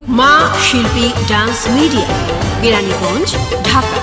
মা শিল্পী dance media, Keraniganj, Dhaka.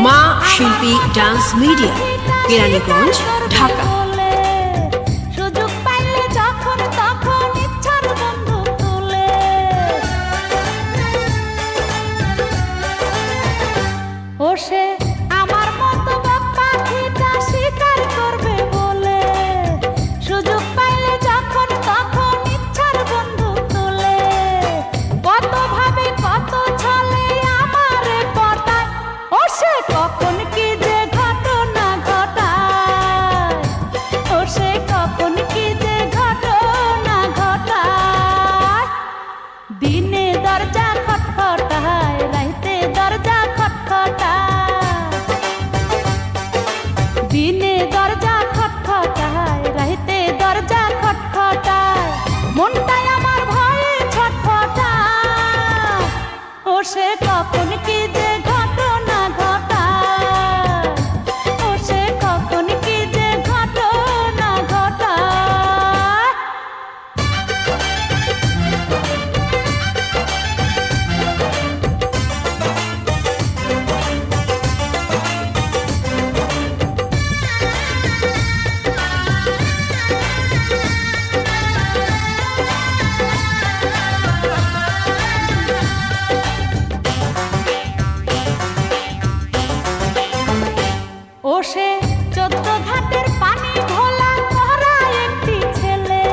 মা শিল্পী ডান্স মিডিয়া, কেরানীগঞ্জ, ঢাকা। সুযোগ পাইলে যখন তখন ইচ্ছার বন্ধু তুলে ও সে আমার মতো পাখিটা শিকার করবে বলে, সুযোগ পাইলে যখন তখন ইচ্ছার বন্ধু তুলে, কত ভাবে কত ছলে আমারে পটায় ও সে কখন কি যে ঘটনা ঘটায়, ও সে কখন কি যে ঘটনা ঘটায়। দিনে দরজা খটখটায়, রাইতে দরজা খটখটায়, দিনে দরজা খটখটায়, রাইতে দরজা খটখটায়, মনটাই আমার ভয়ে ছটফটায়, ও সে কখন কি যে ঘটনা ঘটায়, ও সে কখন কি যে ঘটনা ঘটায়। ও সে 14 ঘাটের পানি ঘোলা করা একটি ছেলে,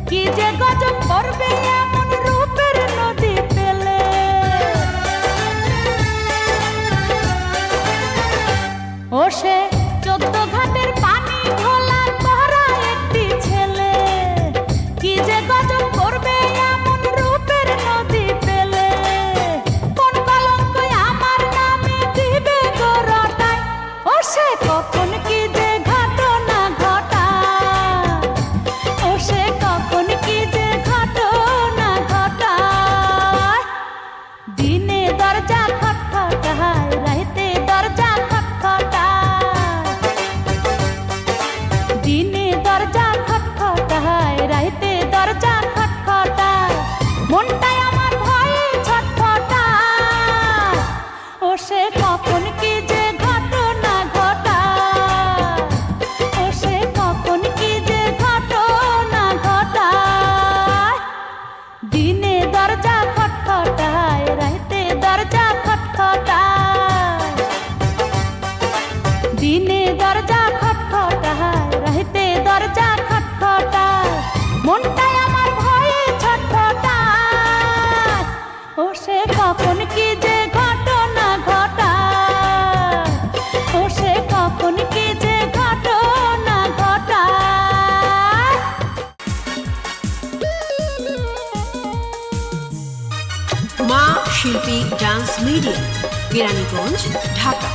কি যে গজব করবে এমন রূপের নদী পেলে, ও সে 14 ঘাটের পানি ঘোলা করা একটি ছেলে, কি যে গজব করবে এমন রূপের নদী পেলে, কোন কলঙ্ক আমার নামে দিবে গো রটায়, ও সে কখন কি যে ঘটনা ঘটায়, ও সে কখন কি যে ঘটনা ঘটায়। দিনে দরজা খটখটায়, রাইতে দরজা খটখটায়, দিনে দরজা খটখটায়, রাইতে দরজা খটখটায়, মনটাই আমার ভয়ে ছটফটায়, ও সে কখন কি যে ঘটনা ঘটায়, ও সে কখন কি যে ঘটনা ঘটায়। দিনে দরজা খটখটায়, রাইতে দরজা খটখটায়, দিনে দরজা খটখটায়, রাইতে দরজা খটখটায়, মনটাই আমার ভয়ে ছটফটায়, ও সে কখন কি যে ঘটনা ঘটায়, ও সে কখন কি যে ঘটনা ঘটায়। মা শিল্পী ডান্স মিডিয়া, কেরানীগঞ্জ, ঢাকা।